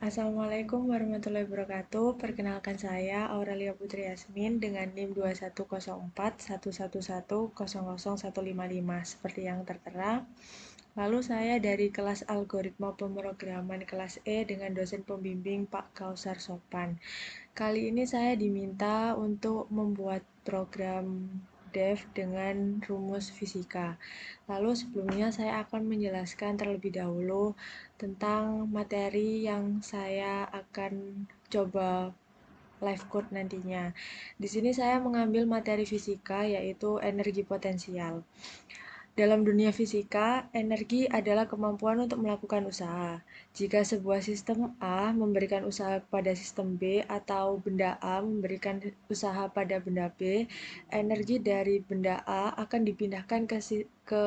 Assalamualaikum warahmatullahi wabarakatuh. Perkenalkan saya Aurelia Putri Yasmin dengan NIM 210411100155 seperti yang tertera. Lalu saya dari kelas Algoritma Pemrograman kelas E dengan dosen pembimbing Pak Kausar Sopan. Kali ini saya diminta untuk membuat program dev dengan rumus fisika. Lalu sebelumnya saya akan menjelaskan terlebih dahulu tentang materi yang saya akan coba live code nantinya. Di sini saya mengambil materi fisika yaitu energi potensial. Dalam dunia fisika, energi adalah kemampuan untuk melakukan usaha. Jika sebuah sistem A memberikan usaha pada sistem B atau benda A memberikan usaha pada benda B, energi dari benda A akan dipindahkan ke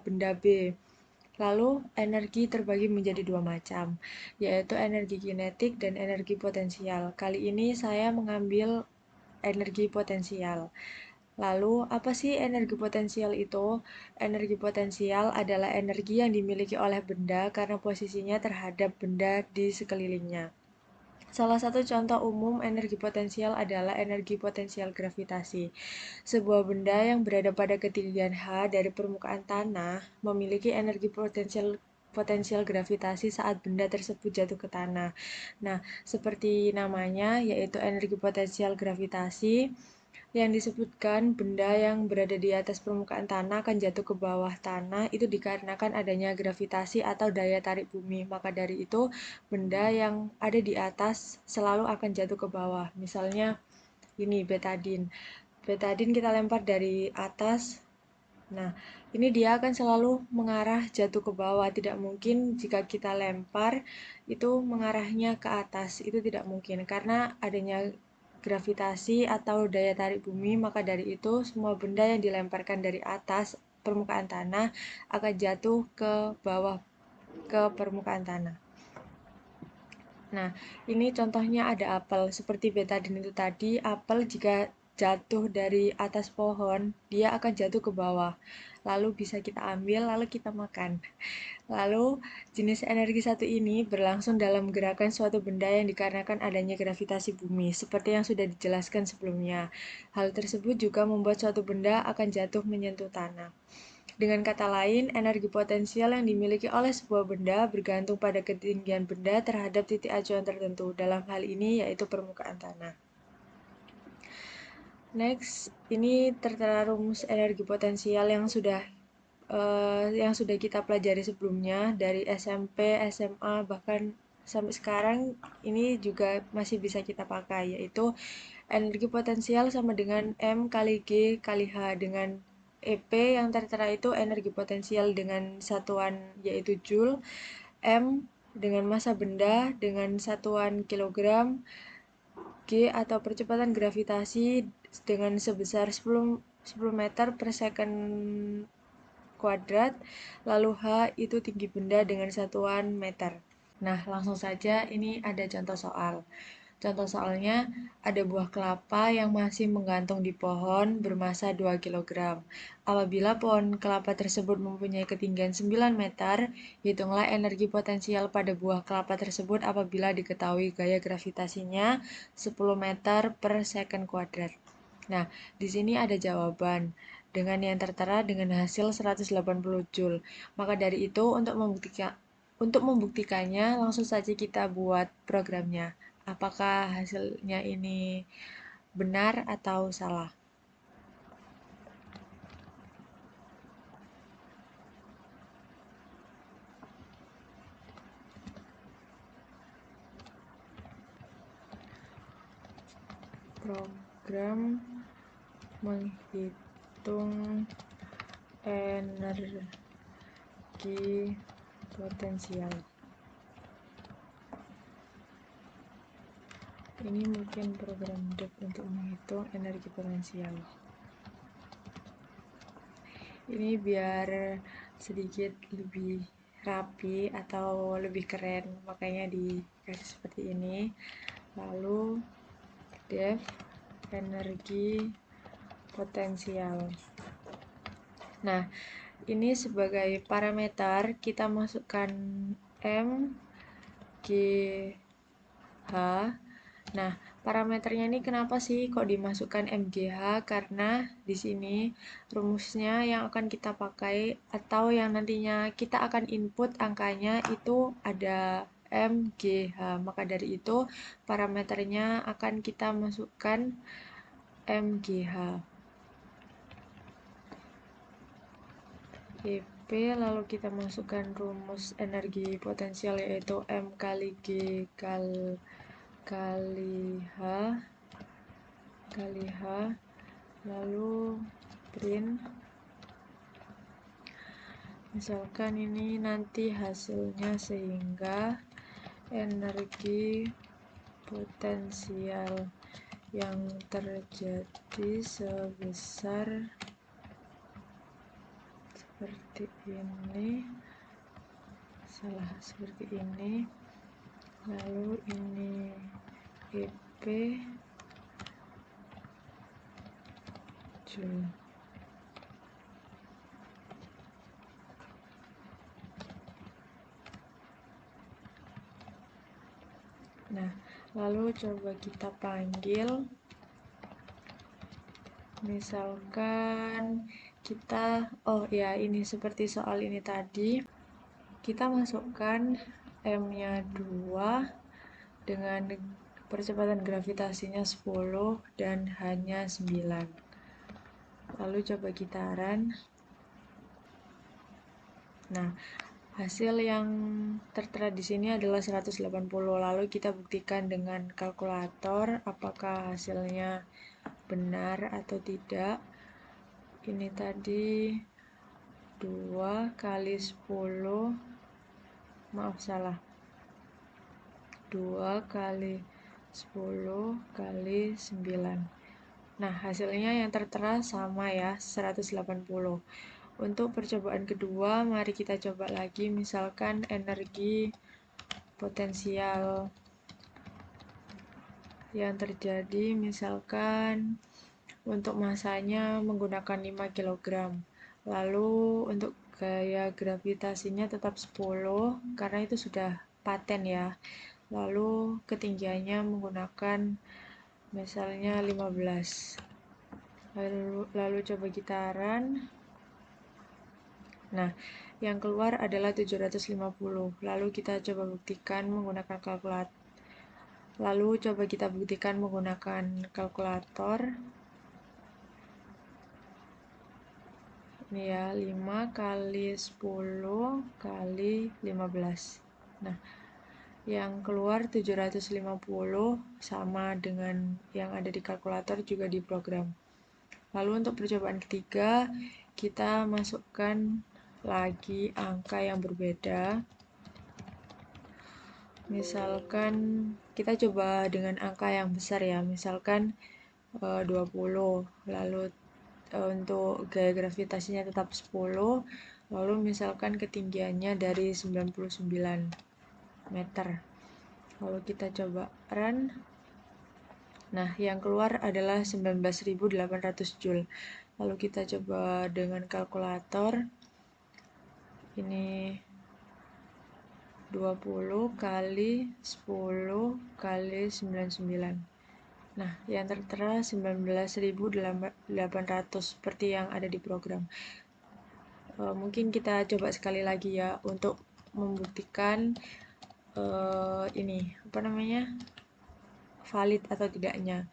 benda B. Lalu, energi terbagi menjadi dua macam, yaitu energi kinetik dan energi potensial. Kali ini saya mengambil energi potensial. Lalu, apa sih energi potensial itu? Energi potensial adalah energi yang dimiliki oleh benda karena posisinya terhadap benda di sekelilingnya. Salah satu contoh umum energi potensial adalah energi potensial gravitasi. Sebuah benda yang berada pada ketinggian H dari permukaan tanah memiliki energi potensial gravitasi saat benda tersebut jatuh ke tanah. Nah, seperti namanya, yaitu energi potensial gravitasi, yang disebutkan benda yang berada di atas permukaan tanah akan jatuh ke bawah tanah itu dikarenakan adanya gravitasi atau daya tarik bumi. Maka dari itu, benda yang ada di atas selalu akan jatuh ke bawah. Misalnya ini betadin. Betadin kita lempar dari atas. Nah, ini dia akan selalu mengarah jatuh ke bawah. Tidak mungkin jika kita lempar itu mengarahnya ke atas. Itu tidak mungkin karena adanya gravitasi atau daya tarik bumi. Maka dari itu, semua benda yang dilemparkan dari atas permukaan tanah akan jatuh ke bawah ke permukaan tanah. Nah, ini contohnya ada apel. Seperti betadin itu tadi, apel jika jatuh dari atas pohon, dia akan jatuh ke bawah. Lalu bisa kita ambil, lalu kita makan. Lalu, jenis energi satu ini berlangsung dalam gerakan suatu benda yang dikarenakan adanya gravitasi bumi, seperti yang sudah dijelaskan sebelumnya. Hal tersebut juga membuat suatu benda akan jatuh menyentuh tanah. Dengan kata lain, energi potensial yang dimiliki oleh sebuah benda bergantung pada ketinggian benda terhadap titik acuan tertentu. Dalam hal ini yaitu permukaan tanah. Next, ini tertera rumus energi potensial yang sudah kita pelajari sebelumnya dari SMP, SMA, bahkan sampai sekarang ini juga masih bisa kita pakai, yaitu energi potensial sama dengan M kali G kali H dengan EP yang tertera itu energi potensial dengan satuan yaitu Joule, M dengan massa benda dengan satuan kilogram, G atau percepatan gravitasi dengan sebesar 10 meter per second kuadrat, lalu H itu tinggi benda dengan satuan meter. Nah, langsung saja ini ada contoh soal. Contoh soalnya, ada buah kelapa yang masih menggantung di pohon bermassa 2 kg. Apabila pohon kelapa tersebut mempunyai ketinggian 9 meter, hitunglah energi potensial pada buah kelapa tersebut apabila diketahui gaya gravitasinya 10 meter per second kuadrat. Nah, di sini ada jawaban dengan yang tertera dengan hasil 180 Joule. Maka dari itu, untuk membuktikannya, langsung saja kita buat programnya. Apakah hasilnya ini benar atau salah? Program menghitung energi potensial. Ini mungkin program dev untuk menghitung energi potensial. Ini biar sedikit lebih rapi atau lebih keren, makanya dikasih seperti ini. Lalu dev energi potensial. Nah, ini sebagai parameter kita masukkan M, G, Nah, parameternya ini kenapa sih kok dimasukkan MGH? Karena di sini rumusnya yang akan kita pakai atau yang nantinya kita akan input angkanya itu ada MGH. Maka dari itu parameternya akan kita masukkan MGH. EP, lalu kita masukkan rumus energi potensial yaitu M kali G kali H, lalu print. Misalkan ini nanti hasilnya sehingga energi potensial yang terjadi sebesar seperti ini, seperti ini, lalu ini EP Joule. Nah, lalu coba kita panggil, misalkan kita, oh ya, ini seperti soal ini tadi, kita masukkan M-nya 2 dengan percepatan gravitasinya 10 dan H-nya 9. Lalu coba kita run. Nah, hasil yang tertera di sini adalah 180. Lalu kita buktikan dengan kalkulator apakah hasilnya benar atau tidak. Ini tadi 2 kali 10, maaf salah, 2 kali 10 kali 9. Nah, hasilnya yang tertera sama ya, 180. Untuk percobaan kedua, mari kita coba lagi, misalkan energi potensial yang terjadi, misalkan untuk masanya menggunakan 5 kg. Lalu untuk gaya gravitasinya tetap 10, karena itu sudah paten ya. Lalu ketinggiannya menggunakan misalnya 15. Lalu coba kita run. Nah, yang keluar adalah 750. Lalu kita coba buktikan menggunakan kalkulator. Ini ya, 5 kali 10 kali 15. Nah, yang keluar 750 sama dengan yang ada di kalkulator juga diprogram. Lalu untuk percobaan ketiga, kita masukkan lagi angka yang berbeda. Misalkan kita coba dengan angka yang besar ya, misalkan 20. Lalu untuk gaya gravitasinya tetap 10. Lalu misalkan ketinggiannya dari 99 meter. Lalu kita coba run. Nah, yang keluar adalah 19.800 Joule. Lalu kita coba dengan kalkulator. Ini 20 kali 10 kali 99. Nah, yang tertera 19.800 seperti yang ada di program. Mungkin kita coba sekali lagi ya untuk membuktikan ini apa namanya, valid atau tidaknya.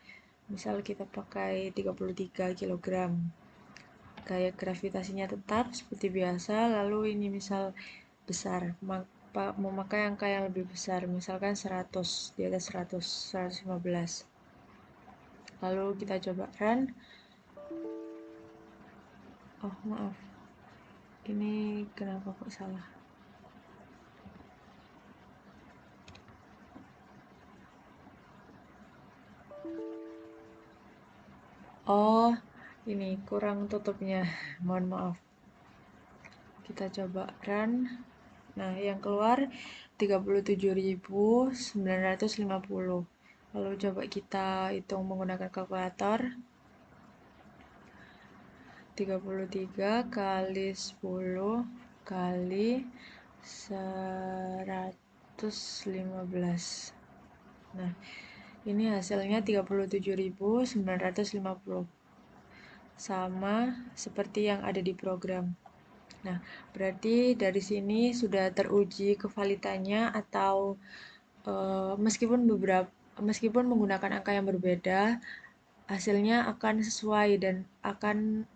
Misal kita pakai 33 kg, gaya gravitasinya tetap seperti biasa. Lalu ini misal besar, memakai angka yang lebih besar, misalkan 100, di atas 100, 115. Lalu kita coba run. Oh maaf, ini kenapa kok salah? Oh, ini kurang tutupnya, mohon maaf. Kita coba run. Nah, yang keluar 37.950. Lalu coba kita hitung menggunakan kalkulator. 33 kali 10 kali 115. Nah, ini hasilnya 37.950, sama seperti yang ada di program. Nah, berarti dari sini sudah teruji kevalitannya atau meskipun menggunakan angka yang berbeda, hasilnya akan sesuai dan akan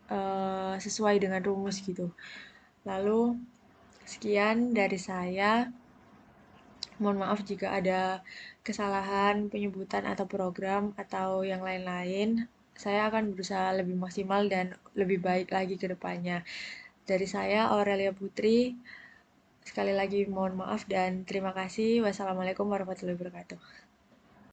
sesuai dengan rumus gitu. Lalu sekian dari saya. Mohon maaf jika ada kesalahan penyebutan atau program atau yang lain-lain. Saya akan berusaha lebih maksimal dan lebih baik lagi ke depannya. Dari saya, Aurelia Putri, sekali lagi mohon maaf dan terima kasih. Wassalamualaikum warahmatullahi wabarakatuh.